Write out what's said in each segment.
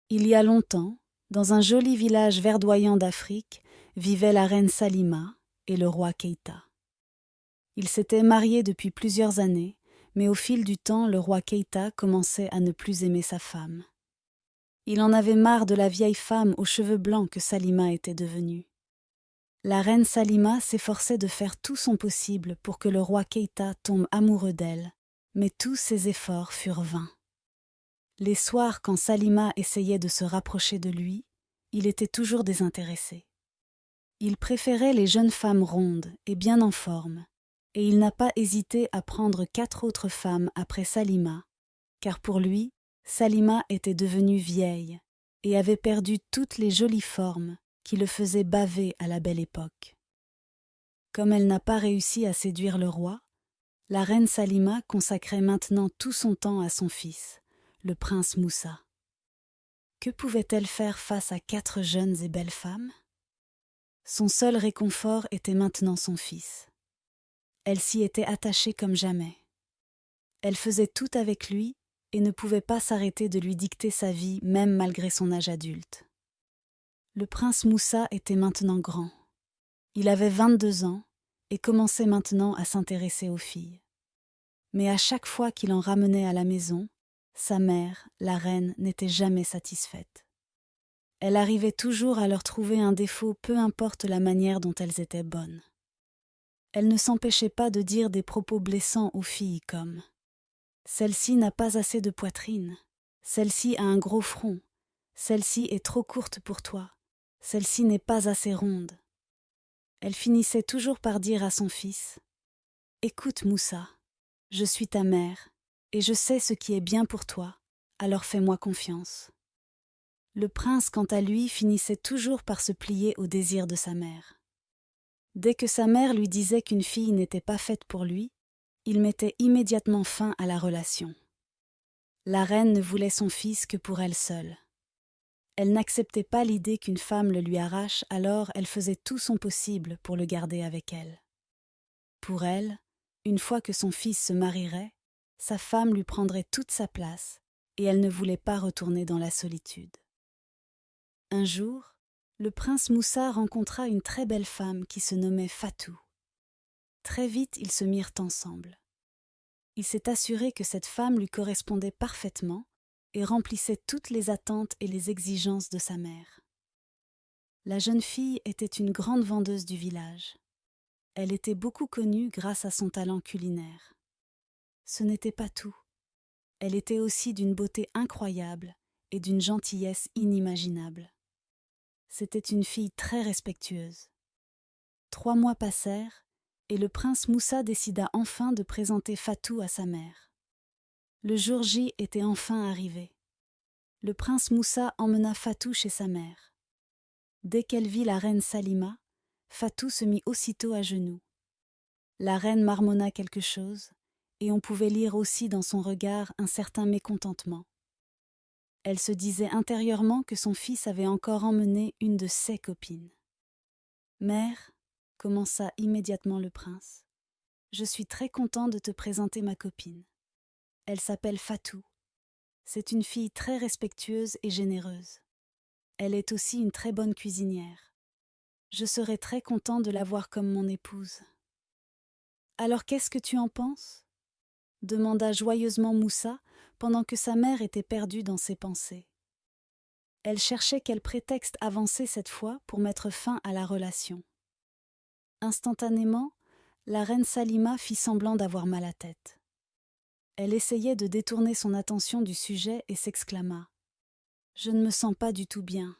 Il y a longtemps, dans un joli village verdoyant d'Afrique, vivait la reine Salima et le roi Keïta. Ils s'étaient mariés depuis plusieurs années, mais au fil du temps, le roi Keïta commençait à ne plus aimer sa femme. Il en avait marre de la vieille femme aux cheveux blancs que Salima était devenue. La reine Salima s'efforçait de faire tout son possible pour que le roi Keïta tombe amoureux d'elle, mais tous ses efforts furent vains. Les soirs, quand Salima essayait de se rapprocher de lui, il était toujours désintéressé. Il préférait les jeunes femmes rondes et bien en forme, et il n'a pas hésité à prendre 4 autres femmes après Salima, car pour lui, Salima était devenue vieille et avait perdu toutes les jolies formes qui le faisaient baver à la belle époque. Comme elle n'a pas réussi à séduire le roi, la reine Salima consacrait maintenant tout son temps à son fils, le prince Moussa. Que pouvait-elle faire face à 4 jeunes et belles femmes? Son seul réconfort était maintenant son fils. Elle s'y était attachée comme jamais. Elle faisait tout avec lui et ne pouvait pas s'arrêter de lui dicter sa vie, même malgré son âge adulte. Le prince Moussa était maintenant grand. Il avait 22 ans et commençait maintenant à s'intéresser aux filles. Mais à chaque fois qu'il en ramenait à la maison, sa mère, la reine, n'était jamais satisfaite. Elle arrivait toujours à leur trouver un défaut, peu importe la manière dont elles étaient bonnes. Elle ne s'empêchait pas de dire des propos blessants aux filles comme « Celle-ci n'a pas assez de poitrine »,« Celle-ci a un gros front »,« Celle-ci est trop courte pour toi »,« Celle-ci n'est pas assez ronde ». Elle finissait toujours par dire à son fils « Écoute Moussa, je suis ta mère et je sais ce qui est bien pour toi, alors fais-moi confiance. » Le prince, quant à lui, finissait toujours par se plier au désir de sa mère. Dès que sa mère lui disait qu'une fille n'était pas faite pour lui, il mettait immédiatement fin à la relation. La reine ne voulait son fils que pour elle seule. Elle n'acceptait pas l'idée qu'une femme le lui arrache, alors elle faisait tout son possible pour le garder avec elle. Pour elle, une fois que son fils se marierait, sa femme lui prendrait toute sa place et elle ne voulait pas retourner dans la solitude. Un jour, le prince Moussa rencontra une très belle femme qui se nommait Fatou. Très vite, ils se mirent ensemble. Il s'est assuré que cette femme lui correspondait parfaitement et remplissait toutes les attentes et les exigences de sa mère. La jeune fille était une grande vendeuse du village. Elle était beaucoup connue grâce à son talent culinaire. Ce n'était pas tout. Elle était aussi d'une beauté incroyable et d'une gentillesse inimaginable. C'était une fille très respectueuse. 3 mois passèrent et le prince Moussa décida enfin de présenter Fatou à sa mère. Le jour J était enfin arrivé. Le prince Moussa emmena Fatou chez sa mère. Dès qu'elle vit la reine Salima, Fatou se mit aussitôt à genoux. La reine marmonna quelque chose, et on pouvait lire aussi dans son regard un certain mécontentement. Elle se disait intérieurement que son fils avait encore emmené une de ses copines. « Mère, » commença immédiatement le prince, « je suis très content de te présenter ma copine. Elle s'appelle Fatou. C'est une fille très respectueuse et généreuse. Elle est aussi une très bonne cuisinière. Je serais très content de la voir comme mon épouse. »« Alors qu'est-ce que tu en penses ?» demanda joyeusement Moussa pendant que sa mère était perdue dans ses pensées. Elle cherchait quel prétexte avancer cette fois pour mettre fin à la relation. Instantanément, la reine Salima fit semblant d'avoir mal à tête. Elle essayait de détourner son attention du sujet et s'exclama « Je ne me sens pas du tout bien.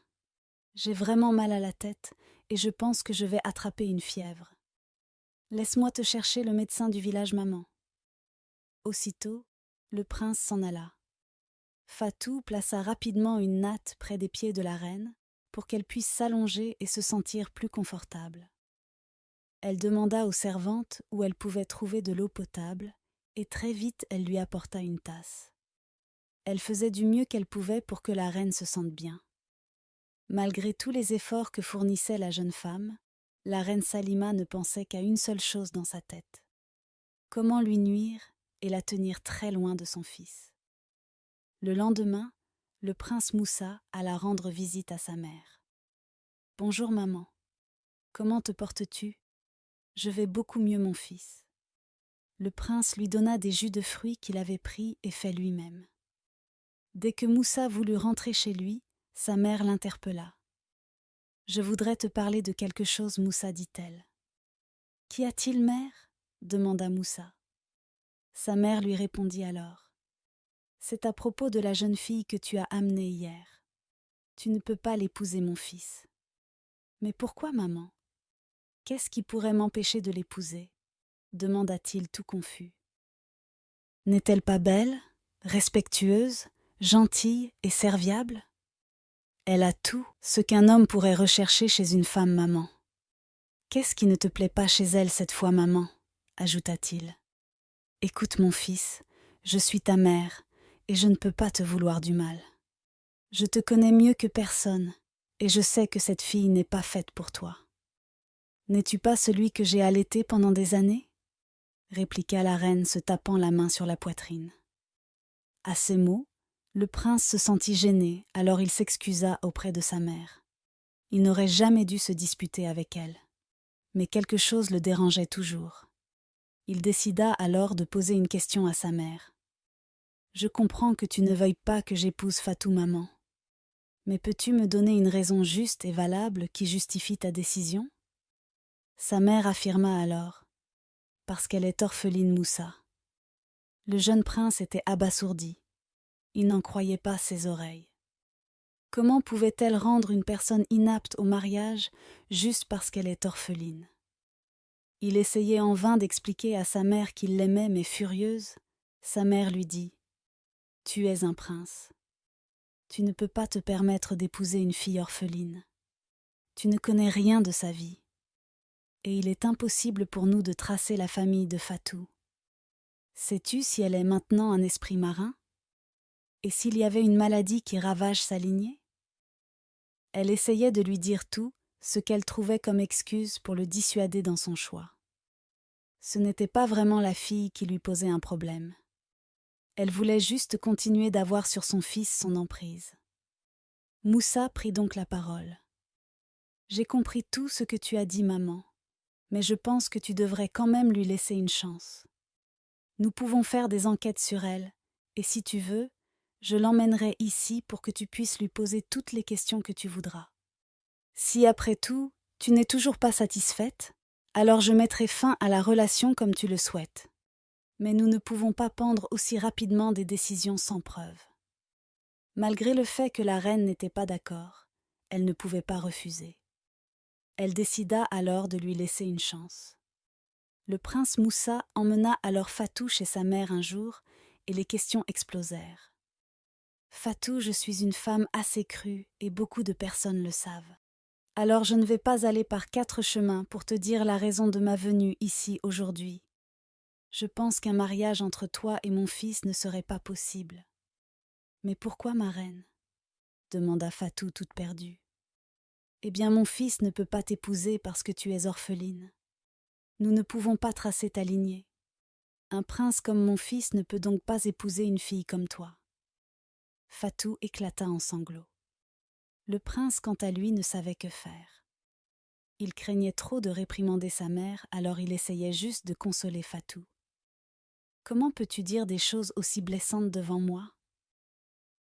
J'ai vraiment mal à la tête et je pense que je vais attraper une fièvre. Laisse-moi te chercher le médecin du village maman. » Aussitôt, le prince s'en alla. Fatou plaça rapidement une natte près des pieds de la reine pour qu'elle puisse s'allonger et se sentir plus confortable. Elle demanda aux servantes où elle pouvait trouver de l'eau potable et très vite elle lui apporta une tasse. Elle faisait du mieux qu'elle pouvait pour que la reine se sente bien. Malgré tous les efforts que fournissait la jeune femme, la reine Salima ne pensait qu'à une seule chose dans sa tête. Comment lui nuire et la tenir très loin de son fils. Le lendemain, le prince Moussa alla rendre visite à sa mère. « Bonjour maman, comment te portes-tu ? Je vais beaucoup mieux mon fils. » Le prince lui donna des jus de fruits qu'il avait pris et fait lui-même. Dès que Moussa voulut rentrer chez lui, sa mère l'interpella. « Je voudrais te parler de quelque chose, Moussa, dit-elle. »« Qu'y a-t-il, mère ?» demanda Moussa. Sa mère lui répondit alors. « C'est à propos de la jeune fille que tu as amenée hier. Tu ne peux pas l'épouser, mon fils. »« Mais pourquoi, maman ? Qu'est-ce qui pourrait m'empêcher de l'épouser ?» demanda-t-il tout confus. « N'est-elle pas belle, respectueuse, gentille et serviable ? Elle a tout ce qu'un homme pourrait rechercher chez une femme, maman. Qu'est-ce qui ne te plaît pas chez elle cette fois, maman ? Ajouta-t-il. Écoute, mon fils, je suis ta mère et je ne peux pas te vouloir du mal. Je te connais mieux que personne et je sais que cette fille n'est pas faite pour toi. N'es-tu pas celui que j'ai allaité pendant des années ? Répliqua la reine se tapant la main sur la poitrine. À ces mots, le prince se sentit gêné, alors il s'excusa auprès de sa mère. Il n'aurait jamais dû se disputer avec elle. Mais quelque chose le dérangeait toujours. Il décida alors de poser une question à sa mère. « Je comprends que tu ne veuilles pas que j'épouse Fatou, maman. Mais peux-tu me donner une raison juste et valable qui justifie ta décision ?» Sa mère affirma alors. « Parce qu'elle est orpheline, Moussa. » Le jeune prince était abasourdi. Il n'en croyait pas ses oreilles. Comment pouvait-elle rendre une personne inapte au mariage juste parce qu'elle est orpheline ? Il essayait en vain d'expliquer à sa mère qu'il l'aimait, mais furieuse, sa mère lui dit « Tu es un prince. Tu ne peux pas te permettre d'épouser une fille orpheline. Tu ne connais rien de sa vie. Et il est impossible pour nous de tracer la famille de Fatou. Sais-tu si elle est maintenant un esprit marin ? Et s'il y avait une maladie qui ravage sa lignée ? » Elle essayait de lui dire tout ce qu'elle trouvait comme excuse pour le dissuader dans son choix. Ce n'était pas vraiment la fille qui lui posait un problème. Elle voulait juste continuer d'avoir sur son fils son emprise. Moussa prit donc la parole. « J'ai compris tout ce que tu as dit, maman, mais je pense que tu devrais quand même lui laisser une chance. Nous pouvons faire des enquêtes sur elle, et si tu veux, je l'emmènerai ici pour que tu puisses lui poser toutes les questions que tu voudras. Si après tout, tu n'es toujours pas satisfaite, alors je mettrai fin à la relation comme tu le souhaites. Mais nous ne pouvons pas prendre aussi rapidement des décisions sans preuve. » Malgré le fait que la reine n'était pas d'accord, elle ne pouvait pas refuser. Elle décida alors de lui laisser une chance. Le prince Moussa emmena alors Fatou chez sa mère un jour et les questions explosèrent. « Fatou, je suis une femme assez crue et beaucoup de personnes le savent. Alors je ne vais pas aller par 4 chemins pour te dire la raison de ma venue ici aujourd'hui. Je pense qu'un mariage entre toi et mon fils ne serait pas possible. »« Mais pourquoi, ma reine ? » demanda Fatou toute perdue. « Eh bien, mon fils ne peut pas t'épouser parce que tu es orpheline. Nous ne pouvons pas tracer ta lignée. Un prince comme mon fils ne peut donc pas épouser une fille comme toi. » Fatou éclata en sanglots. Le prince, quant à lui, ne savait que faire. Il craignait trop de réprimander sa mère, alors il essayait juste de consoler Fatou. « Comment peux-tu dire des choses aussi blessantes devant moi ?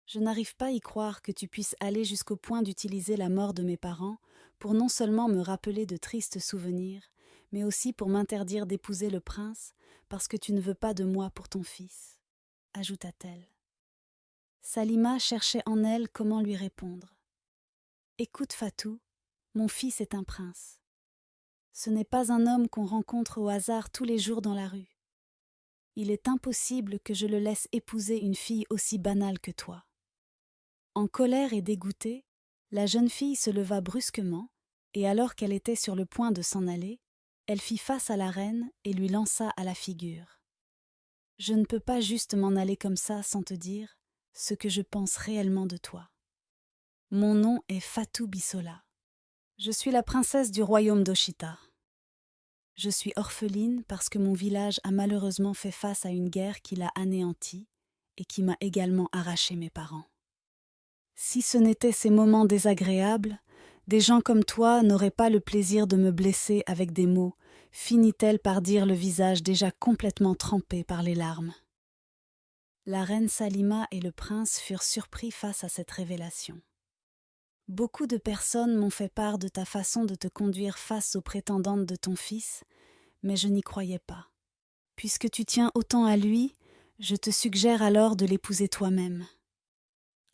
Je n'arrive pas à y croire que tu puisses aller jusqu'au point d'utiliser la mort de mes parents pour non seulement me rappeler de tristes souvenirs, mais aussi pour m'interdire d'épouser le prince parce que tu ne veux pas de moi pour ton fils, » ajouta-t-elle. Salima cherchait en elle comment lui répondre. « Écoute, Fatou, mon fils est un prince. Ce n'est pas un homme qu'on rencontre au hasard tous les jours dans la rue. Il est impossible que je le laisse épouser une fille aussi banale que toi. » En colère et dégoûtée, la jeune fille se leva brusquement, et alors qu'elle était sur le point de s'en aller, elle fit face à la reine et lui lança à la figure. « Je ne peux pas juste m'en aller comme ça sans te dire ce que je pense réellement de toi. Mon nom est Fatou Bissola. Je suis la princesse du royaume d'Ochita. Je suis orpheline parce que mon village a malheureusement fait face à une guerre qui l'a anéantie et qui m'a également arraché mes parents. Si ce n'étaient ces moments désagréables, des gens comme toi n'auraient pas le plaisir de me blesser avec des mots, finit-elle par dire, le visage déjà complètement trempé par les larmes. La reine Salima et le prince furent surpris face à cette révélation. Beaucoup de personnes m'ont fait part de ta façon de te conduire face aux prétendantes de ton fils, mais je n'y croyais pas. Puisque tu tiens autant à lui, je te suggère alors de l'épouser toi-même.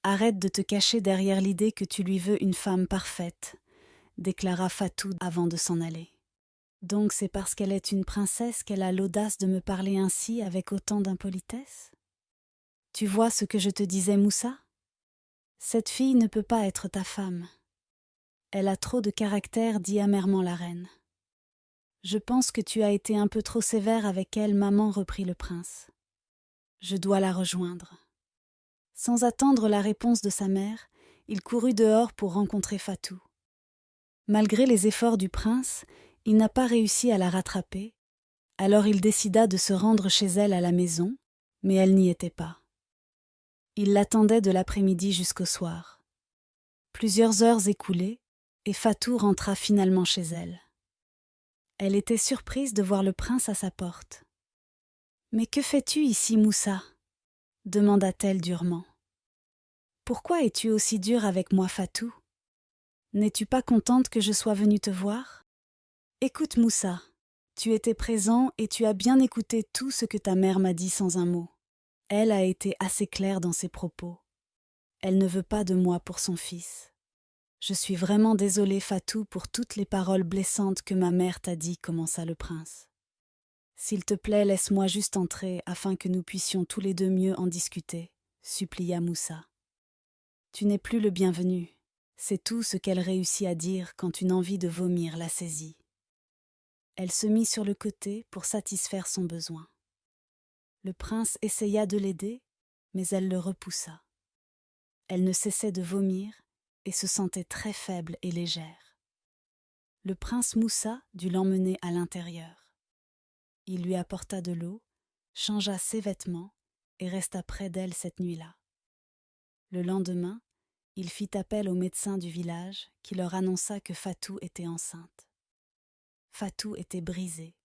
Arrête de te cacher derrière l'idée que tu lui veux une femme parfaite, déclara Fatou avant de s'en aller. Donc c'est parce qu'elle est une princesse qu'elle a l'audace de me parler ainsi avec autant d'impolitesse? Tu vois ce que je te disais, Moussa? Cette fille ne peut pas être ta femme. Elle a trop de caractère, dit amèrement la reine. Je pense que tu as été un peu trop sévère avec elle, maman, reprit le prince. Je dois la rejoindre. Sans attendre la réponse de sa mère, il courut dehors pour rencontrer Fatou. Malgré les efforts du prince, il n'a pas réussi à la rattraper, alors il décida de se rendre chez elle à la maison, mais elle n'y était pas. Il l'attendait de l'après-midi jusqu'au soir. Plusieurs heures écoulées, et Fatou rentra finalement chez elle. Elle était surprise de voir le prince à sa porte. « Mais que fais-tu ici, Moussa » demanda-t-elle durement. « Pourquoi es-tu aussi dur avec moi, Fatou? N'es-tu pas contente que je sois venue te voir? Écoute, Moussa, tu étais présent et tu as bien écouté tout ce que ta mère m'a dit sans un mot. Elle a été assez claire dans ses propos. Elle ne veut pas de moi pour son fils. Je suis vraiment désolée, Fatou, pour toutes les paroles blessantes que ma mère t'a dit, commença le prince. S'il te plaît, laisse-moi juste entrer afin que nous puissions tous les deux mieux en discuter, supplia Moussa. Tu n'es plus le bienvenu. C'est tout ce qu'elle réussit à dire quand une envie de vomir la saisit. Elle se mit sur le côté pour satisfaire son besoin. Le prince essaya de l'aider, mais elle le repoussa. Elle ne cessait de vomir et se sentait très faible et légère. Le prince Moussa dut l'emmener à l'intérieur. Il lui apporta de l'eau, changea ses vêtements et resta près d'elle cette nuit-là. Le lendemain, il fit appel au médecin du village qui leur annonça que Fatou était enceinte. Fatou était brisée.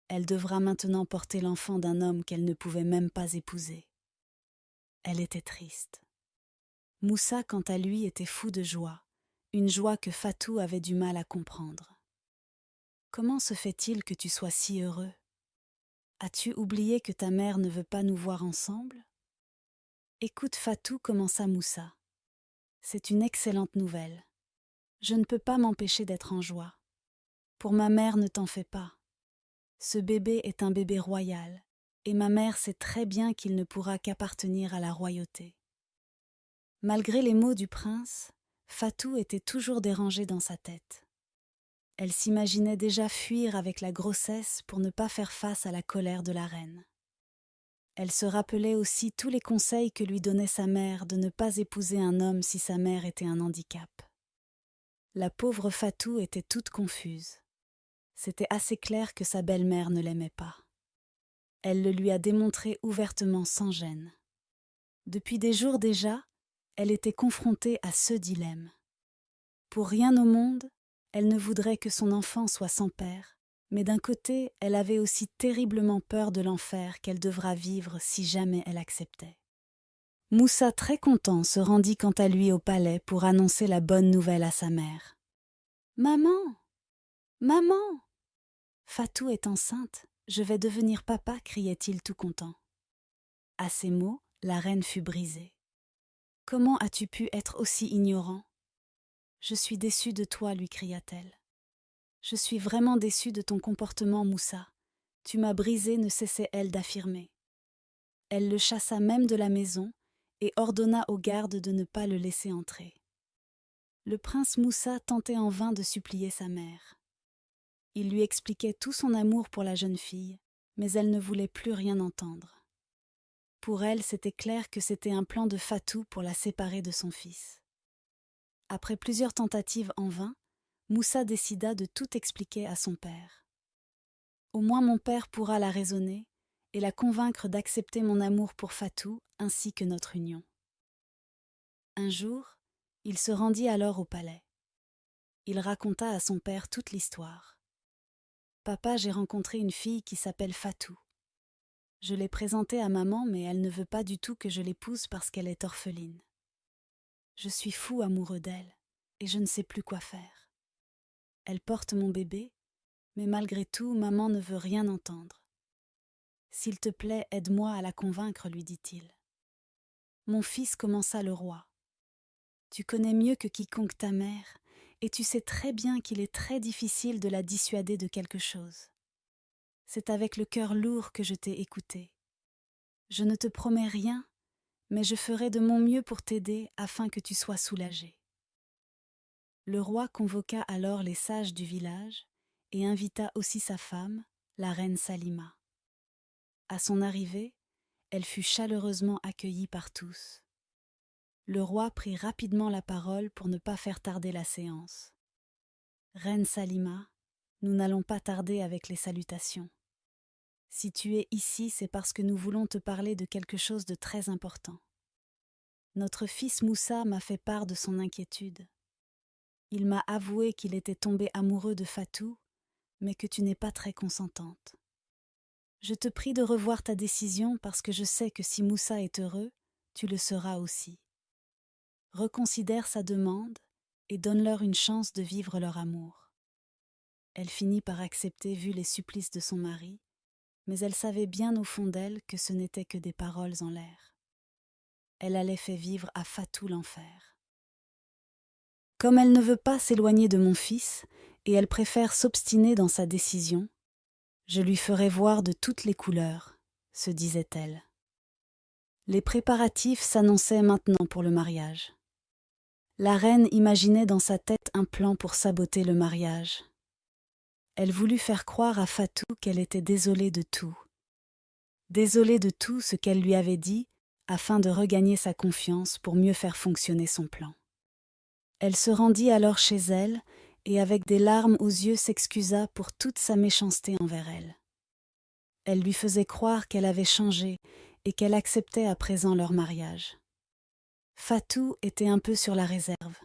Elle devra maintenant porter l'enfant d'un homme qu'elle ne pouvait même pas épouser. Elle était triste. Moussa, quant à lui, était fou de joie, une joie que Fatou avait du mal à comprendre. « Comment se fait-il que tu sois si heureux? As-tu oublié que ta mère ne veut pas nous voir ensemble? » « Écoute, Fatou, commença Moussa. C'est une excellente nouvelle. Je ne peux pas m'empêcher d'être en joie. Pour ma mère, ne t'en fais pas. Ce bébé est un bébé royal, et ma mère sait très bien qu'il ne pourra qu'appartenir à la royauté. » Malgré les mots du prince, Fatou était toujours dérangée dans sa tête. Elle s'imaginait déjà fuir avec la grossesse pour ne pas faire face à la colère de la reine. Elle se rappelait aussi tous les conseils que lui donnait sa mère de ne pas épouser un homme si sa mère était un handicap. La pauvre Fatou était toute confuse. C'était assez clair que sa belle-mère ne l'aimait pas. Elle le lui a démontré ouvertement sans gêne. Depuis des jours déjà, elle était confrontée à ce dilemme. Pour rien au monde, elle ne voudrait que son enfant soit sans père, mais d'un côté, elle avait aussi terriblement peur de l'enfer qu'elle devra vivre si jamais elle acceptait. Moussa, très content, se rendit quant à lui au palais pour annoncer la bonne nouvelle à sa mère. « Maman! Maman! Fatou est enceinte, je vais devenir papa, criait-il tout content. À ces mots, la reine fut brisée. « Comment as-tu pu être aussi ignorant? Je suis déçue de toi, lui cria-t-elle. Je suis vraiment déçue de ton comportement, Moussa. Tu m'as brisée, ne cessait elle d'affirmer. Elle le chassa même de la maison et ordonna aux gardes de ne pas le laisser entrer. Le prince Moussa tentait en vain de supplier sa mère. Il lui expliquait tout son amour pour la jeune fille, mais elle ne voulait plus rien entendre. Pour elle, c'était clair que c'était un plan de Fatou pour la séparer de son fils. Après plusieurs tentatives en vain, Moussa décida de tout expliquer à son père. Au moins mon père pourra la raisonner et la convaincre d'accepter mon amour pour Fatou ainsi que notre union. Un jour, il se rendit alors au palais. Il raconta à son père toute l'histoire. Papa, j'ai rencontré une fille qui s'appelle Fatou. Je l'ai présentée à maman, mais elle ne veut pas du tout que je l'épouse parce qu'elle est orpheline. Je suis fou amoureux d'elle, et je ne sais plus quoi faire. Elle porte mon bébé, mais malgré tout, maman ne veut rien entendre. S'il te plaît, aide-moi à la convaincre, lui dit-il. Mon fils, commença le roi. Tu connais mieux que quiconque ta mère, et tu sais très bien qu'il est très difficile de la dissuader de quelque chose. C'est avec le cœur lourd que je t'ai écouté. Je ne te promets rien, mais je ferai de mon mieux pour t'aider afin que tu sois soulagé. Le roi convoqua alors les sages du village et invita aussi sa femme, la reine Salima. À son arrivée, elle fut chaleureusement accueillie par tous. Le roi prit rapidement la parole pour ne pas faire tarder la séance. Reine Salima, nous n'allons pas tarder avec les salutations. Si tu es ici, c'est parce que nous voulons te parler de quelque chose de très important. Notre fils Moussa m'a fait part de son inquiétude. Il m'a avoué qu'il était tombé amoureux de Fatou, mais que tu n'es pas très consentante. Je te prie de revoir ta décision parce que je sais que si Moussa est heureux, tu le seras aussi. Reconsidère sa demande et donne-leur une chance de vivre leur amour. Elle finit par accepter vu les supplices de son mari, mais elle savait bien au fond d'elle que ce n'étaient que des paroles en l'air. Elle allait faire vivre à Fatou l'enfer. Comme elle ne veut pas s'éloigner de mon fils, et elle préfère s'obstiner dans sa décision, je lui ferai voir de toutes les couleurs, se disait-elle. Les préparatifs s'annonçaient maintenant pour le mariage. La reine imaginait dans sa tête un plan pour saboter le mariage. Elle voulut faire croire à Fatou qu'elle était désolée de tout. Désolée de tout ce qu'elle lui avait dit, afin de regagner sa confiance pour mieux faire fonctionner son plan. Elle se rendit alors chez elle, et avec des larmes aux yeux s'excusa pour toute sa méchanceté envers elle. Elle lui faisait croire qu'elle avait changé et qu'elle acceptait à présent leur mariage. Fatou était un peu sur la réserve.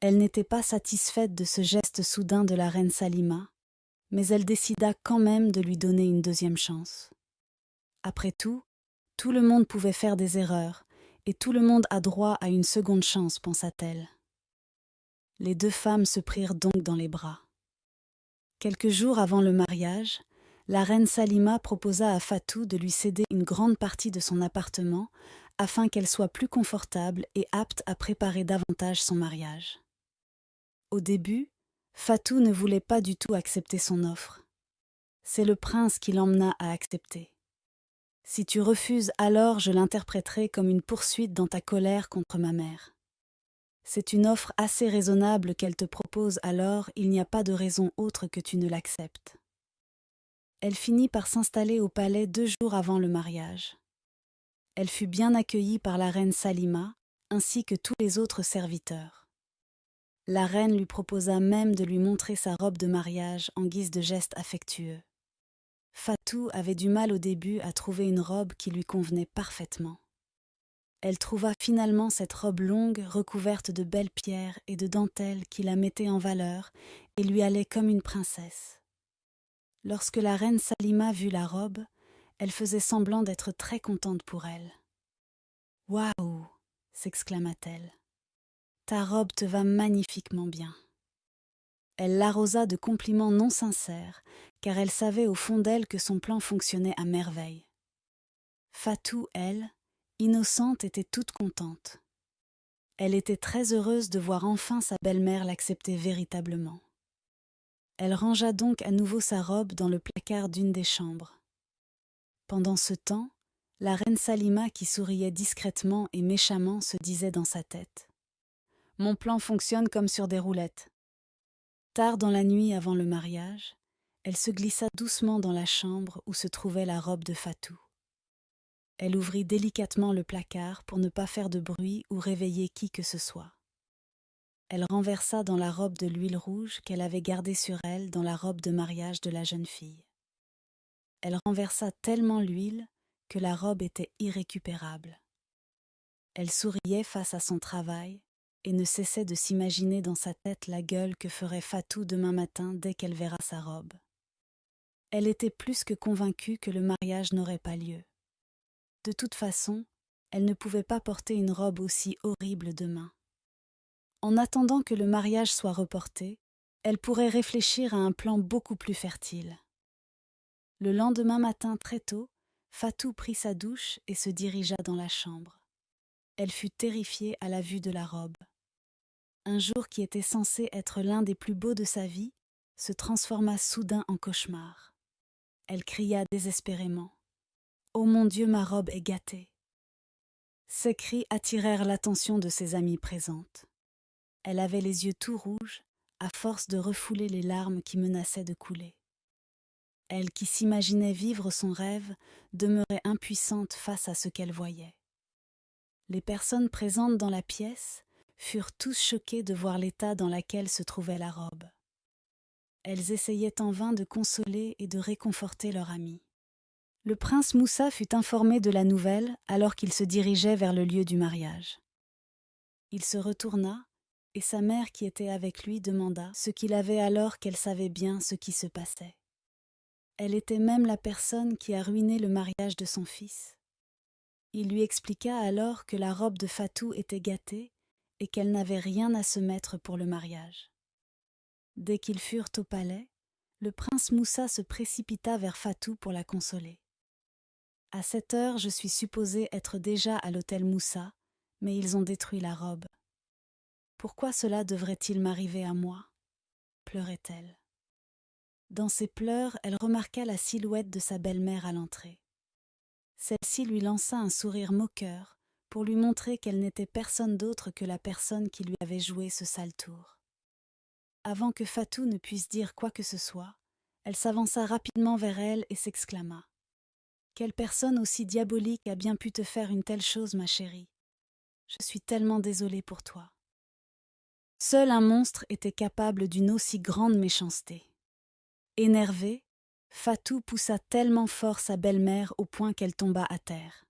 Elle n'était pas satisfaite de ce geste soudain de la reine Salima, mais elle décida quand même de lui donner une deuxième chance. Après tout le monde pouvait faire des erreurs, et tout le monde a droit à une seconde chance, pensa-t-elle. Les deux femmes se prirent donc dans les bras. Quelques jours avant le mariage, la reine Salima proposa à Fatou de lui céder une grande partie de son appartement afin qu'elle soit plus confortable et apte à préparer davantage son mariage. Au début, Fatou ne voulait pas du tout accepter son offre. C'est le prince qui l'emmena à accepter. Si tu refuses, alors je l'interpréterai comme une poursuite dans ta colère contre ma mère. C'est une offre assez raisonnable qu'elle te propose, alors il n'y a pas de raison autre que tu ne l'acceptes. Elle finit par s'installer au palais 2 jours avant le mariage. Elle fut bien accueillie par la reine Salima, ainsi que tous les autres serviteurs. La reine lui proposa même de lui montrer sa robe de mariage en guise de geste affectueux. Fatou avait du mal au début à trouver une robe qui lui convenait parfaitement. Elle trouva finalement cette robe longue recouverte de belles pierres et de dentelles qui la mettaient en valeur et lui allait comme une princesse. Lorsque la reine Salima vit la robe, elle faisait semblant d'être très contente pour elle. « Waouh !» s'exclama-t-elle. « Ta robe te va magnifiquement bien. » Elle l'arrosa de compliments non sincères, car elle savait au fond d'elle que son plan fonctionnait à merveille. Fatou, elle, innocente, était toute contente. Elle était très heureuse de voir enfin sa belle-mère l'accepter véritablement. Elle rangea donc à nouveau sa robe dans le placard d'une des chambres. Pendant ce temps, la reine Salima, qui souriait discrètement et méchamment, se disait dans sa tête : « Mon plan fonctionne comme sur des roulettes. » Tard dans la nuit avant le mariage, elle se glissa doucement dans la chambre où se trouvait la robe de Fatou. Elle ouvrit délicatement le placard pour ne pas faire de bruit ou réveiller qui que ce soit. Elle renversa dans la robe de l'huile rouge qu'elle avait gardée sur elle dans la robe de mariage de la jeune fille. Elle renversa tellement l'huile que la robe était irrécupérable. Elle souriait face à son travail et ne cessait de s'imaginer dans sa tête la gueule que ferait Fatou demain matin dès qu'elle verra sa robe. Elle était plus que convaincue que le mariage n'aurait pas lieu. De toute façon, elle ne pouvait pas porter une robe aussi horrible demain. En attendant que le mariage soit reporté, elle pourrait réfléchir à un plan beaucoup plus fertile. Le lendemain matin très tôt, Fatou prit sa douche et se dirigea dans la chambre. Elle fut terrifiée à la vue de la robe. Un jour qui était censé être l'un des plus beaux de sa vie se transforma soudain en cauchemar. Elle cria désespérément. « Oh mon Dieu, ma robe est gâtée !» Ces cris attirèrent l'attention de ses amies présentes. Elle avait les yeux tout rouges, à force de refouler les larmes qui menaçaient de couler. Elle, qui s'imaginait vivre son rêve, demeurait impuissante face à ce qu'elle voyait. Les personnes présentes dans la pièce furent tous choquées de voir l'état dans lequel se trouvait la robe. Elles essayaient en vain de consoler et de réconforter leur amie. Le prince Moussa fut informé de la nouvelle alors qu'il se dirigeait vers le lieu du mariage. Il se retourna, et sa mère qui était avec lui demanda ce qu'il avait alors qu'elle savait bien ce qui se passait. Elle était même la personne qui a ruiné le mariage de son fils. Il lui expliqua alors que la robe de Fatou était gâtée et qu'elle n'avait rien à se mettre pour le mariage. Dès qu'ils furent au palais, le prince Moussa se précipita vers Fatou pour la consoler. « À cette heure, je suis supposée être déjà à l'hôtel Moussa, mais ils ont détruit la robe. Pourquoi cela devrait-il m'arriver à moi ?» pleurait-elle. Dans ses pleurs, elle remarqua la silhouette de sa belle-mère à l'entrée. Celle-ci lui lança un sourire moqueur pour lui montrer qu'elle n'était personne d'autre que la personne qui lui avait joué ce sale tour. Avant que Fatou ne puisse dire quoi que ce soit, elle s'avança rapidement vers elle et s'exclama. « Quelle personne aussi diabolique a bien pu te faire une telle chose, ma chérie? Je suis tellement désolée pour toi. » Seul un monstre était capable d'une aussi grande méchanceté. Énervée, Fatou poussa tellement fort sa belle-mère au point qu'elle tomba à terre.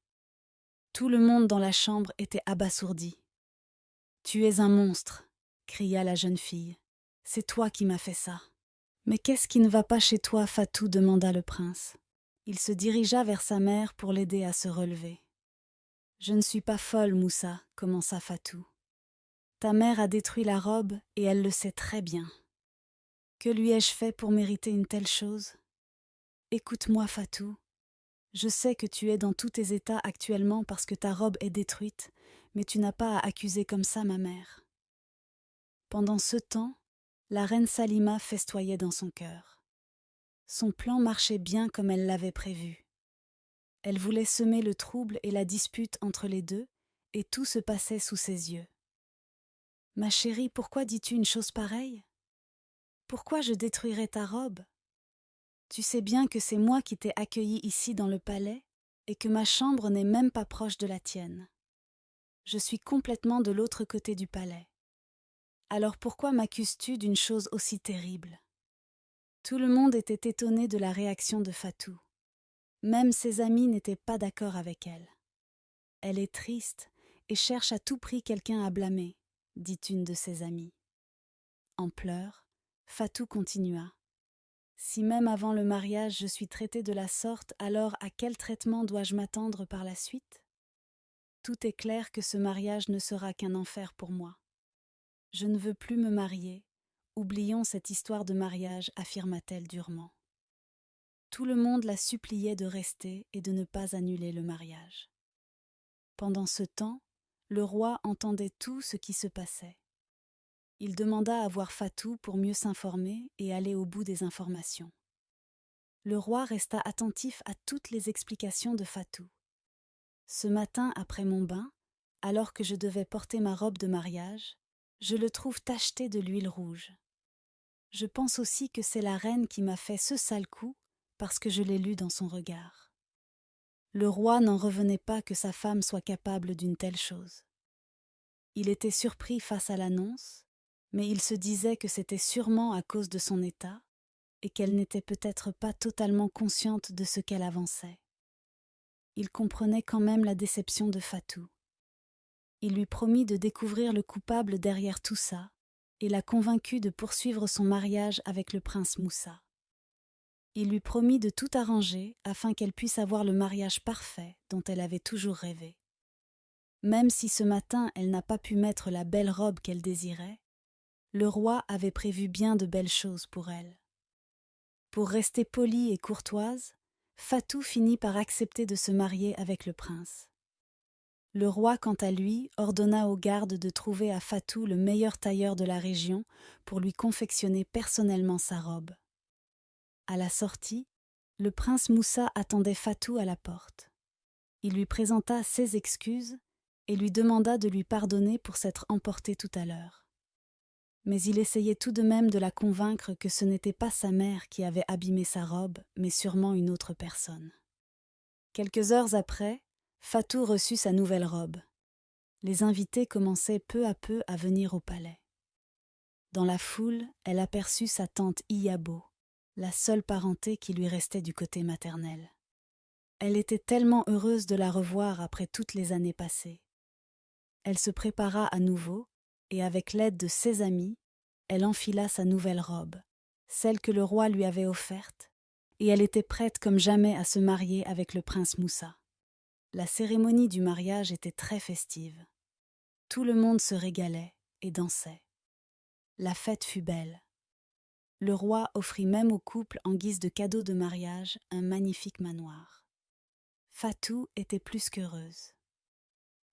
Tout le monde dans la chambre était abasourdi. « Tu es un monstre !» cria la jeune fille. « C'est toi qui m'as fait ça. »« Mais qu'est-ce qui ne va pas chez toi, Fatou ?» demanda le prince. Il se dirigea vers sa mère pour l'aider à se relever. « Je ne suis pas folle, Moussa, » commença Fatou. « Ta mère a détruit la robe et elle le sait très bien. Que lui ai-je fait pour mériter une telle chose? Écoute-moi, Fatou. Je sais que tu es dans tous tes états actuellement parce que ta robe est détruite, mais tu n'as pas à accuser comme ça ma mère. » Pendant ce temps, la reine Salima festoyait dans son cœur. Son plan marchait bien comme elle l'avait prévu. Elle voulait semer le trouble et la dispute entre les deux, et tout se passait sous ses yeux. « Ma chérie, pourquoi dis-tu une chose pareille? Pourquoi je détruirais ta robe? Tu sais bien que c'est moi qui t'ai accueillie ici dans le palais et que ma chambre n'est même pas proche de la tienne. Je suis complètement de l'autre côté du palais. Alors pourquoi m'accuses-tu d'une chose aussi terrible? » Tout le monde était étonné de la réaction de Fatou. Même ses amis n'étaient pas d'accord avec elle. « Elle est triste et cherche à tout prix quelqu'un à blâmer, » dit une de ses amies. En pleurs, Fatou continua. « Si même avant le mariage je suis traitée de la sorte, alors à quel traitement dois-je m'attendre par la suite? Tout est clair que ce mariage ne sera qu'un enfer pour moi. Je ne veux plus me marier. Oublions cette histoire de mariage, affirma-t-elle durement. Tout le monde la suppliait de rester et de ne pas annuler le mariage. Pendant ce temps, le roi entendait tout ce qui se passait. Il demanda à voir Fatou pour mieux s'informer et aller au bout des informations. Le roi resta attentif à toutes les explications de Fatou. Ce matin, après mon bain, alors que je devais porter ma robe de mariage, je le trouve tacheté de l'huile rouge. Je pense aussi que c'est la reine qui m'a fait ce sale coup parce que je l'ai lu dans son regard. Le roi n'en revenait pas que sa femme soit capable d'une telle chose. Il était surpris face à l'annonce, mais il se disait que c'était sûrement à cause de son état et qu'elle n'était peut-être pas totalement consciente de ce qu'elle avançait. Il comprenait quand même la déception de Fatou. Il lui promit de découvrir le coupable derrière tout ça et la convaincut de poursuivre son mariage avec le prince Moussa. Il lui promit de tout arranger afin qu'elle puisse avoir le mariage parfait dont elle avait toujours rêvé. Même si ce matin elle n'a pas pu mettre la belle robe qu'elle désirait, le roi avait prévu bien de belles choses pour elle. Pour rester polie et courtoise, Fatou finit par accepter de se marier avec le prince. Le roi, quant à lui, ordonna aux gardes de trouver à Fatou le meilleur tailleur de la région pour lui confectionner personnellement sa robe. À la sortie, le prince Moussa attendait Fatou à la porte. Il lui présenta ses excuses et lui demanda de lui pardonner pour s'être emporté tout à l'heure. Mais il essayait tout de même de la convaincre que ce n'était pas sa mère qui avait abîmé sa robe, mais sûrement une autre personne. Quelques heures après, Fatou reçut sa nouvelle robe. Les invités commençaient peu à peu à venir au palais. Dans la foule, elle aperçut sa tante Iyabo, la seule parenté qui lui restait du côté maternel. Elle était tellement heureuse de la revoir après toutes les années passées. Elle se prépara à nouveau, et avec l'aide de ses amis, elle enfila sa nouvelle robe, celle que le roi lui avait offerte, et elle était prête comme jamais à se marier avec le prince Moussa. La cérémonie du mariage était très festive. Tout le monde se régalait et dansait. La fête fut belle. Le roi offrit même au couple en guise de cadeau de mariage un magnifique manoir. Fatou était plus qu'heureuse.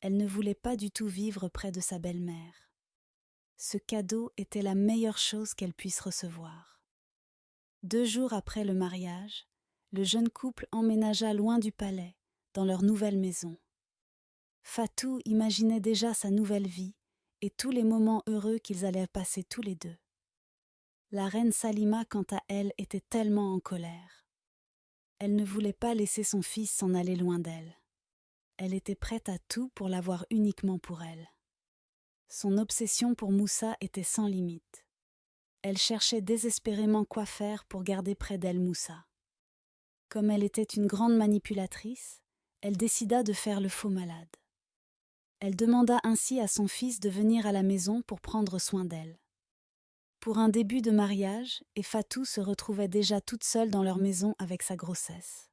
Elle ne voulait pas du tout vivre près de sa belle-mère. Ce cadeau était la meilleure chose qu'elle puisse recevoir. 2 jours après le mariage, le jeune couple emménagea loin du palais, dans leur nouvelle maison. Fatou imaginait déjà sa nouvelle vie et tous les moments heureux qu'ils allaient passer tous les deux. La reine Salima, quant à elle, était tellement en colère. Elle ne voulait pas laisser son fils s'en aller loin d'elle. Elle était prête à tout pour l'avoir uniquement pour elle. Son obsession pour Moussa était sans limite. Elle cherchait désespérément quoi faire pour garder près d'elle Moussa. Comme elle était une grande manipulatrice, elle décida de faire le faux malade. Elle demanda ainsi à son fils de venir à la maison pour prendre soin d'elle. Pour un début de mariage, et Fatou se retrouvait déjà toute seule dans leur maison avec sa grossesse.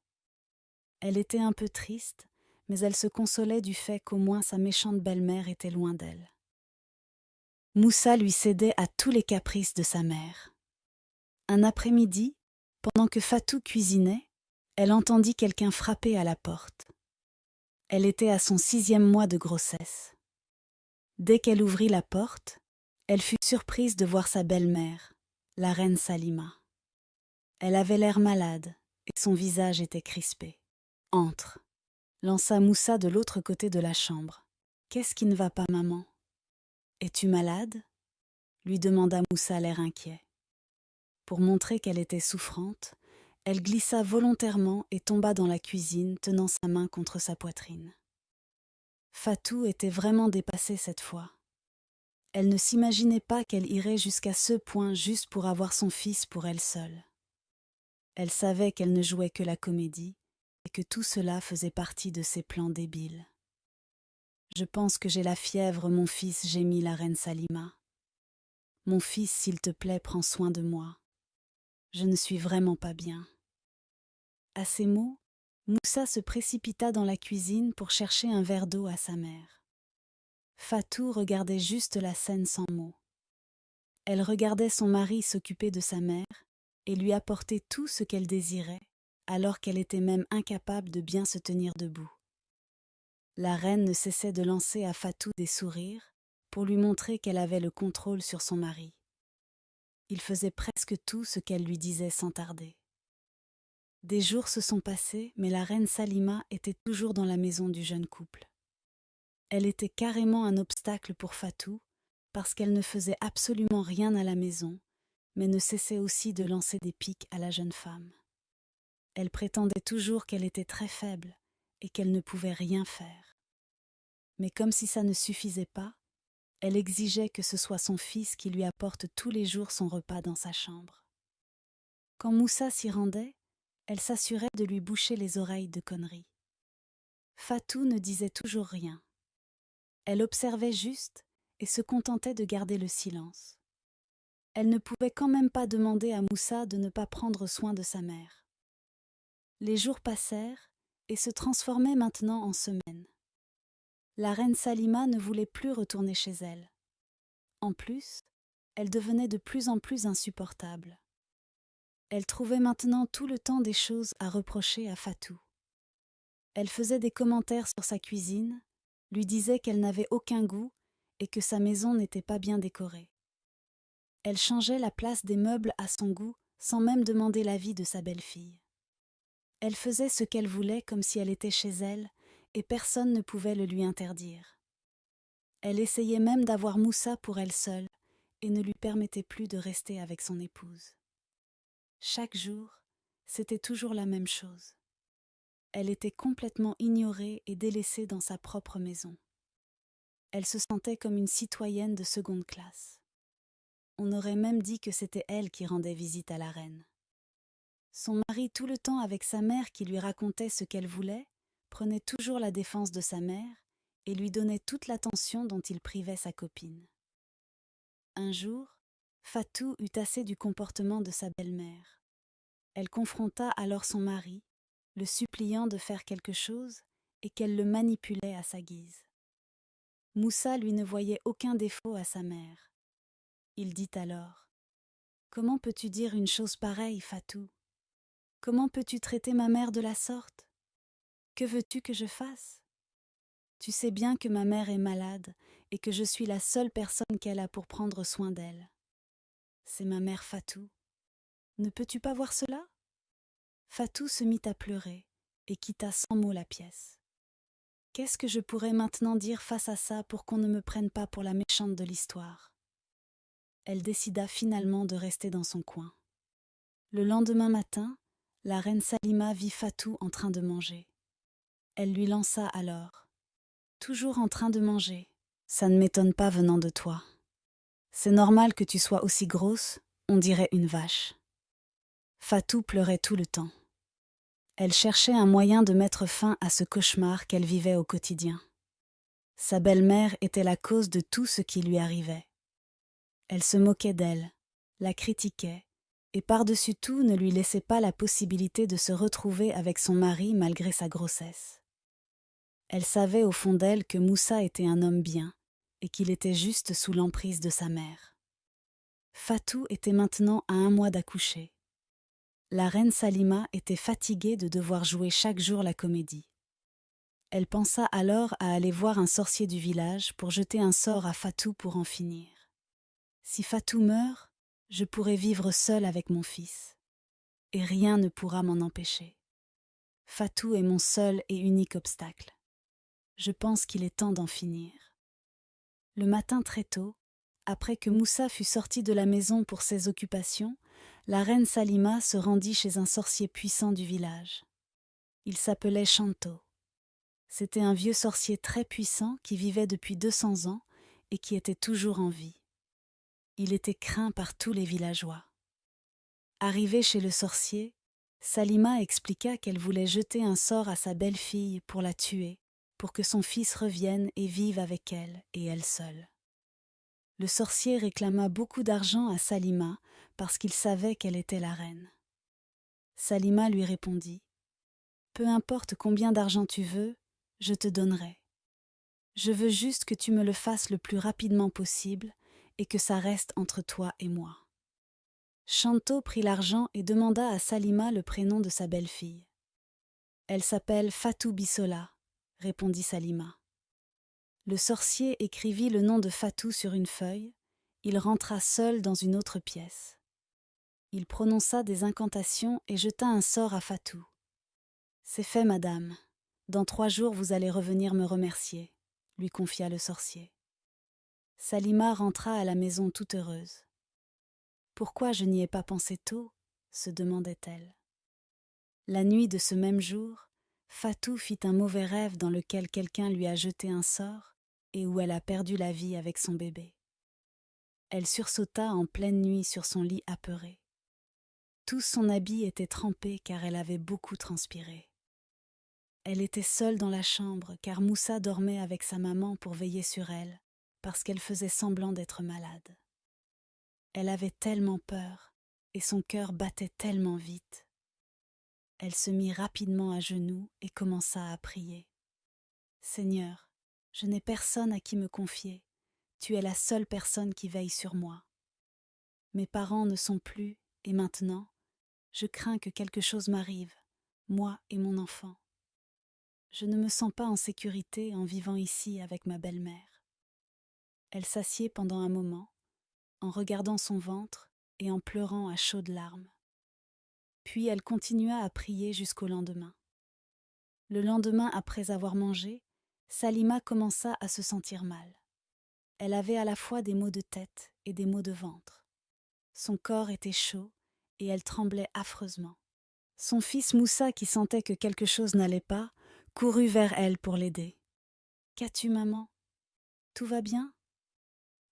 Elle était un peu triste, mais elle se consolait du fait qu'au moins sa méchante belle-mère était loin d'elle. Moussa lui cédait à tous les caprices de sa mère. Un après-midi, pendant que Fatou cuisinait, elle entendit quelqu'un frapper à la porte. Elle était à son 6e mois de grossesse. Dès qu'elle ouvrit la porte, elle fut surprise de voir sa belle-mère, la reine Salima. Elle avait l'air malade et son visage était crispé. « Entre », lança Moussa de l'autre côté de la chambre. « Qu'est-ce qui ne va pas, maman ? Es-tu malade ?» lui demanda Moussa l'air inquiet. Pour montrer qu'elle était souffrante, elle glissa volontairement et tomba dans la cuisine, tenant sa main contre sa poitrine. Fatou était vraiment dépassée cette fois. Elle ne s'imaginait pas qu'elle irait jusqu'à ce point juste pour avoir son fils pour elle seule. Elle savait qu'elle ne jouait que la comédie et que tout cela faisait partie de ses plans débiles. « Je pense que j'ai la fièvre, mon fils, » gémit la reine Salima. « Mon fils, s'il te plaît, prends soin de moi. Je ne suis vraiment pas bien. » À ces mots, Moussa se précipita dans la cuisine pour chercher un verre d'eau à sa mère. Fatou regardait juste la scène sans mots. Elle regardait son mari s'occuper de sa mère et lui apporter tout ce qu'elle désirait, alors qu'elle était même incapable de bien se tenir debout. La reine ne cessait de lancer à Fatou des sourires pour lui montrer qu'elle avait le contrôle sur son mari. Il faisait presque tout ce qu'elle lui disait sans tarder. Des jours se sont passés, mais la reine Salima était toujours dans la maison du jeune couple. Elle était carrément un obstacle pour Fatou, parce qu'elle ne faisait absolument rien à la maison, mais ne cessait aussi de lancer des piques à la jeune femme. Elle prétendait toujours qu'elle était très faible et qu'elle ne pouvait rien faire. Mais comme si ça ne suffisait pas, elle exigeait que ce soit son fils qui lui apporte tous les jours son repas dans sa chambre. Quand Moussa s'y rendait, elle s'assurait de lui boucher les oreilles de conneries. Fatou ne disait toujours rien. Elle observait juste et se contentait de garder le silence. Elle ne pouvait quand même pas demander à Moussa de ne pas prendre soin de sa mère. Les jours passèrent et se transformaient maintenant en semaines. La reine Salima ne voulait plus retourner chez elle. En plus, elle devenait de plus en plus insupportable. Elle trouvait maintenant tout le temps des choses à reprocher à Fatou. Elle faisait des commentaires sur sa cuisine, lui disait qu'elle n'avait aucun goût et que sa maison n'était pas bien décorée. Elle changeait la place des meubles à son goût sans même demander l'avis de sa belle-fille. Elle faisait ce qu'elle voulait comme si elle était chez elle et personne ne pouvait le lui interdire. Elle essayait même d'avoir Moussa pour elle seule et ne lui permettait plus de rester avec son épouse. Chaque jour, c'était toujours la même chose. Elle était complètement ignorée et délaissée dans sa propre maison. Elle se sentait comme une citoyenne de seconde classe. On aurait même dit que c'était elle qui rendait visite à la reine. Son mari, tout le temps avec sa mère qui lui racontait ce qu'elle voulait, prenait toujours la défense de sa mère et lui donnait toute l'attention dont il privait sa copine. Un jour, Fatou eut assez du comportement de sa belle-mère. Elle confronta alors son mari, le suppliant de faire quelque chose et qu'elle le manipulait à sa guise. Moussa, lui, ne voyait aucun défaut à sa mère. Il dit alors : « Comment peux-tu dire une chose pareille, Fatou ? Comment peux-tu traiter ma mère de la sorte ? Que veux-tu que je fasse ? Tu sais bien que ma mère est malade et que je suis la seule personne qu'elle a pour prendre soin d'elle. C'est ma mère Fatou. Ne peux-tu pas voir cela ? » Fatou se mit à pleurer et quitta sans mot la pièce. Qu'est-ce que je pourrais maintenant dire face à ça pour qu'on ne me prenne pas pour la méchante de l'histoire ? Elle décida finalement de rester dans son coin. Le lendemain matin, la reine Salima vit Fatou en train de manger. Elle lui lança alors : « Toujours en train de manger, ça ne m'étonne pas venant de toi. C'est normal que tu sois aussi grosse, on dirait une vache. » Fatou pleurait tout le temps. Elle cherchait un moyen de mettre fin à ce cauchemar qu'elle vivait au quotidien. Sa belle-mère était la cause de tout ce qui lui arrivait. Elle se moquait d'elle, la critiquait, et par-dessus tout ne lui laissait pas la possibilité de se retrouver avec son mari malgré sa grossesse. Elle savait au fond d'elle que Moussa était un homme bien, et qu'il était juste sous l'emprise de sa mère. Fatou était maintenant à 1 mois d'accoucher. La reine Salima était fatiguée de devoir jouer chaque jour la comédie. Elle pensa alors à aller voir un sorcier du village pour jeter un sort à Fatou pour en finir. Si Fatou meurt, je pourrai vivre seule avec mon fils, et rien ne pourra m'en empêcher. Fatou est mon seul et unique obstacle. Je pense qu'il est temps d'en finir. Le matin très tôt, après que Moussa fut sorti de la maison pour ses occupations, la reine Salima se rendit chez un sorcier puissant du village. Il s'appelait Shanto. C'était un vieux sorcier très puissant qui vivait depuis 200 ans et qui était toujours en vie. Il était craint par tous les villageois. Arrivée chez le sorcier, Salima expliqua qu'elle voulait jeter un sort à sa belle-fille pour la tuer, pour que son fils revienne et vive avec elle et elle seule. Le sorcier réclama beaucoup d'argent à Salima parce qu'il savait qu'elle était la reine. Salima lui répondit : « Peu importe combien d'argent tu veux, je te donnerai. Je veux juste que tu me le fasses le plus rapidement possible et que ça reste entre toi et moi. » Shanto prit l'argent et demanda à Salima le prénom de sa belle-fille. « Elle s'appelle Fatou Bissola », répondit Salima. Le sorcier écrivit le nom de Fatou sur une feuille. Il rentra seul dans une autre pièce. Il prononça des incantations et jeta un sort à Fatou. « C'est fait, madame. Dans 3 jours, vous allez revenir me remercier, » lui confia le sorcier. Salima rentra à la maison toute heureuse. « Pourquoi je n'y ai pas pensé tôt ?» se demandait-elle. La nuit de ce même jour, Fatou fit un mauvais rêve dans lequel quelqu'un lui a jeté un sort et où elle a perdu la vie avec son bébé. Elle sursauta en pleine nuit sur son lit apeuré. Tout son habit était trempé car elle avait beaucoup transpiré. Elle était seule dans la chambre car Moussa dormait avec sa maman pour veiller sur elle, parce qu'elle faisait semblant d'être malade. Elle avait tellement peur et son cœur battait tellement vite. Elle se mit rapidement à genoux et commença à prier. « Seigneur, je n'ai personne à qui me confier. Tu es la seule personne qui veille sur moi. Mes parents ne sont plus et maintenant, je crains que quelque chose m'arrive, moi et mon enfant. Je ne me sens pas en sécurité en vivant ici avec ma belle-mère. » Elle s'assied pendant un moment, en regardant son ventre et en pleurant à chaudes larmes. Puis elle continua à prier jusqu'au lendemain. Le lendemain, après avoir mangé, Salima commença à se sentir mal. Elle avait à la fois des maux de tête et des maux de ventre. Son corps était chaud et elle tremblait affreusement. Son fils Moussa, qui sentait que quelque chose n'allait pas, courut vers elle pour l'aider. « Qu'as-tu, maman ? Tout va bien ?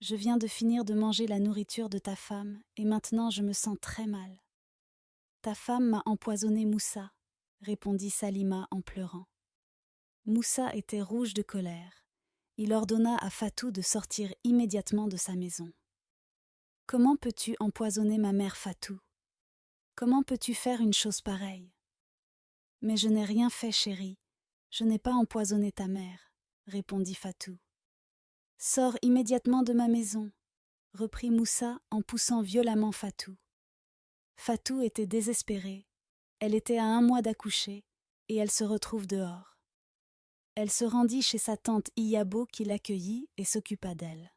Je viens de finir de manger la nourriture de ta femme et maintenant je me sens très mal. »« Ta femme m'a empoisonné Moussa, » répondit Salima en pleurant. Moussa était rouge de colère. Il ordonna à Fatou de sortir immédiatement de sa maison. « Comment peux-tu empoisonner ma mère, Fatou ? Comment peux-tu faire une chose pareille ? » ?»« Mais je n'ai rien fait, chérie. Je n'ai pas empoisonné ta mère, » répondit Fatou. « Sors immédiatement de ma maison, » reprit Moussa en poussant violemment Fatou. Fatou était désespérée. Elle était à 1 mois d'accoucher et elle se retrouve dehors. Elle se rendit chez sa tante Iyabo qui l'accueillit et s'occupa d'elle.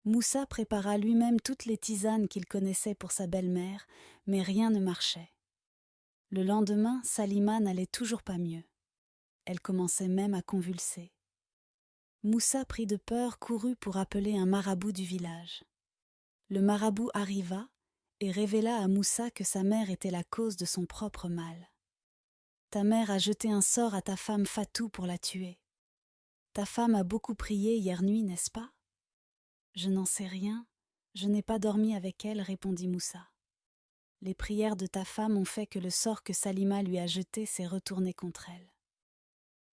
Moussa prépara lui-même toutes les tisanes qu'il connaissait pour sa belle-mère, mais rien ne marchait. Le lendemain, Salima n'allait toujours pas mieux. Elle commençait même à convulser. Moussa, pris de peur, courut pour appeler un marabout du village. Le marabout arriva et révéla à Moussa que sa mère était la cause de son propre mal. « Ta mère a jeté un sort à ta femme Fatou pour la tuer. Ta femme a beaucoup prié hier nuit, n'est-ce pas ? » ?»« Je n'en sais rien, je n'ai pas dormi avec elle, » répondit Moussa. « Les prières de ta femme ont fait que le sort que Salima lui a jeté s'est retourné contre elle. »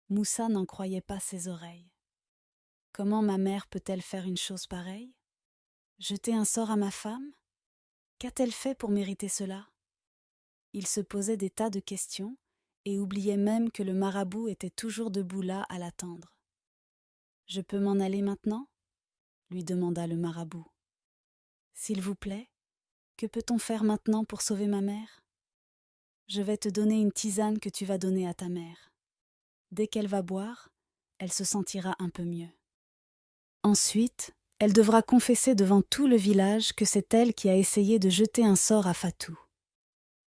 Moussa n'en croyait pas ses oreilles. « Comment ma mère peut-elle faire une chose pareille ? Jeter un sort à ma femme ? Qu'a-t-elle fait pour mériter cela ? » Il se posait des tas de questions et oubliait même que le marabout était toujours debout là à l'attendre. « Je peux m'en aller maintenant ? » lui demanda le marabout. « S'il vous plaît, que peut-on faire maintenant pour sauver ma mère ? Je vais te donner une tisane que tu vas donner à ta mère. Dès qu'elle va boire, elle se sentira un peu mieux. Ensuite, elle devra confesser devant tout le village que c'est elle qui a essayé de jeter un sort à Fatou.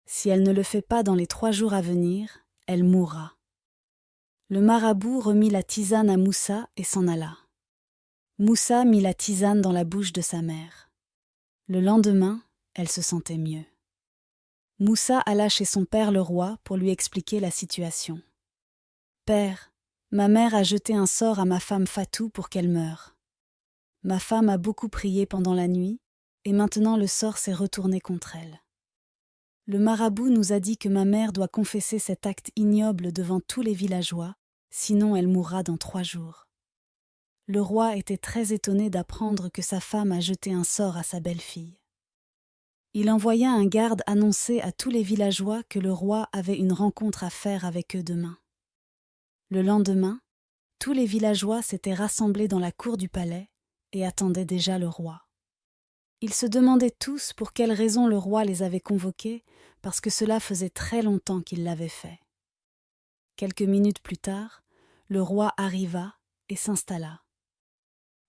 Si elle ne le fait pas dans les 3 jours à venir, elle mourra. » Le marabout remit la tisane à Moussa et s'en alla. Moussa mit la tisane dans la bouche de sa mère. Le lendemain, elle se sentait mieux. Moussa alla chez son père le roi pour lui expliquer la situation. « Père, ma mère a jeté un sort à ma femme Fatou pour qu'elle meure. Ma femme a beaucoup prié pendant la nuit et maintenant le sort s'est retourné contre elle. Le marabout nous a dit que ma mère doit confesser cet acte ignoble devant tous les villageois, sinon elle mourra dans 3 jours. » Le roi était très étonné d'apprendre que sa femme a jeté un sort à sa belle-fille. Il envoya un garde annoncer à tous les villageois que le roi avait une rencontre à faire avec eux demain. Le lendemain, tous les villageois s'étaient rassemblés dans la cour du palais et attendaient déjà le roi. Ils se demandaient tous pour quelle raison le roi les avait convoqués, parce que cela faisait très longtemps qu'il l'avait fait. Quelques minutes plus tard, le roi arriva et s'installa.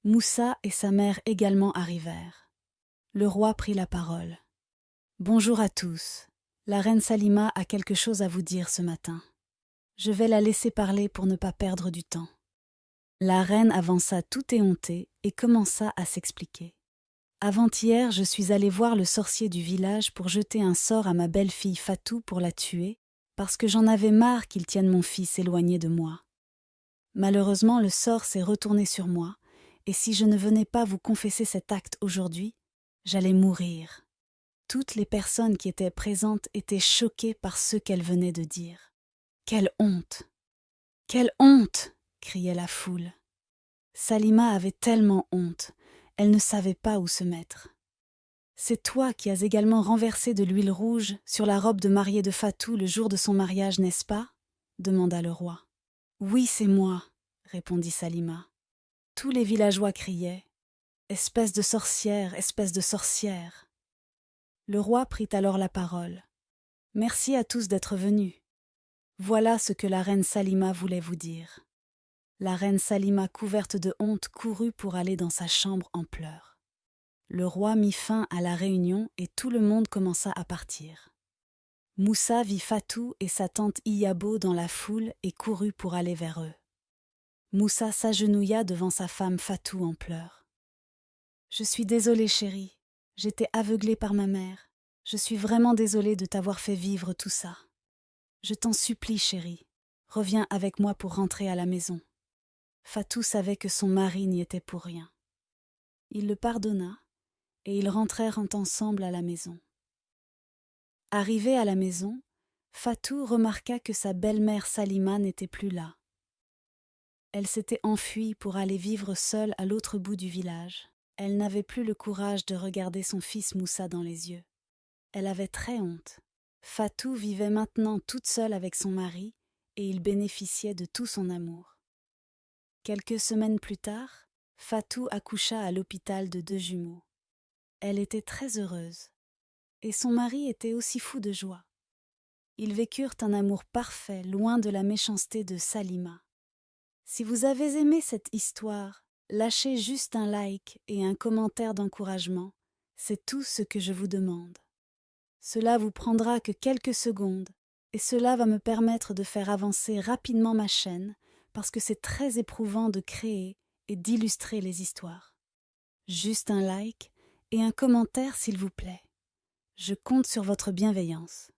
Moussa et sa mère également arrivèrent. Le roi prit la parole. « Bonjour à tous. La reine Salima a quelque chose à vous dire ce matin. Je vais la laisser parler pour ne pas perdre du temps. » La reine avança tout éhontée et commença à s'expliquer. « Avant-hier, je suis allée voir le sorcier du village pour jeter un sort à ma belle-fille Fatou pour la tuer, parce que j'en avais marre qu'il tienne mon fils éloigné de moi. Malheureusement, le sort s'est retourné sur moi, et si je ne venais pas vous confesser cet acte aujourd'hui, j'allais mourir. » Toutes les personnes qui étaient présentes étaient choquées par ce qu'elle venait de dire. Quelle honte! Quelle honte! Criait la foule. Salima avait tellement honte, elle ne savait pas où se mettre. C'est toi qui as également renversé de l'huile rouge sur la robe de mariée de Fatou le jour de son mariage, n'est-ce pas? Demanda le roi. Oui, c'est moi, répondit Salima. Tous les villageois criaient. Espèce de sorcière, espèce de sorcière. Le roi prit alors la parole. Merci à tous d'être venus. Voilà ce que la reine Salima voulait vous dire. La reine Salima, couverte de honte, courut pour aller dans sa chambre en pleurs. Le roi mit fin à la réunion et tout le monde commença à partir. Moussa vit Fatou et sa tante Iyabo dans la foule et courut pour aller vers eux. Moussa s'agenouilla devant sa femme Fatou en pleurs. « Je suis désolée, chérie. J'étais aveuglée par ma mère. Je suis vraiment désolée de t'avoir fait vivre tout ça. Je t'en supplie, chérie. Reviens avec moi pour rentrer à la maison. » Fatou savait que son mari n'y était pour rien. Il le pardonna et ils rentrèrent ensemble à la maison. Arrivée à la maison, Fatou remarqua que sa belle-mère Salima n'était plus là. Elle s'était enfuie pour aller vivre seule à l'autre bout du village. Elle n'avait plus le courage de regarder son fils Moussa dans les yeux. Elle avait très honte. Fatou vivait maintenant toute seule avec son mari et il bénéficiait de tout son amour. Quelques semaines plus tard, Fatou accoucha à l'hôpital de 2 jumeaux. Elle était très heureuse. Et son mari était aussi fou de joie. Ils vécurent un amour parfait, loin de la méchanceté de Salima. Si vous avez aimé cette histoire, lâchez juste un like et un commentaire d'encouragement. C'est tout ce que je vous demande. Cela vous prendra que quelques secondes et cela va me permettre de faire avancer rapidement ma chaîne parce que c'est très éprouvant de créer et d'illustrer les histoires. Juste un like et un commentaire s'il vous plaît. Je compte sur votre bienveillance.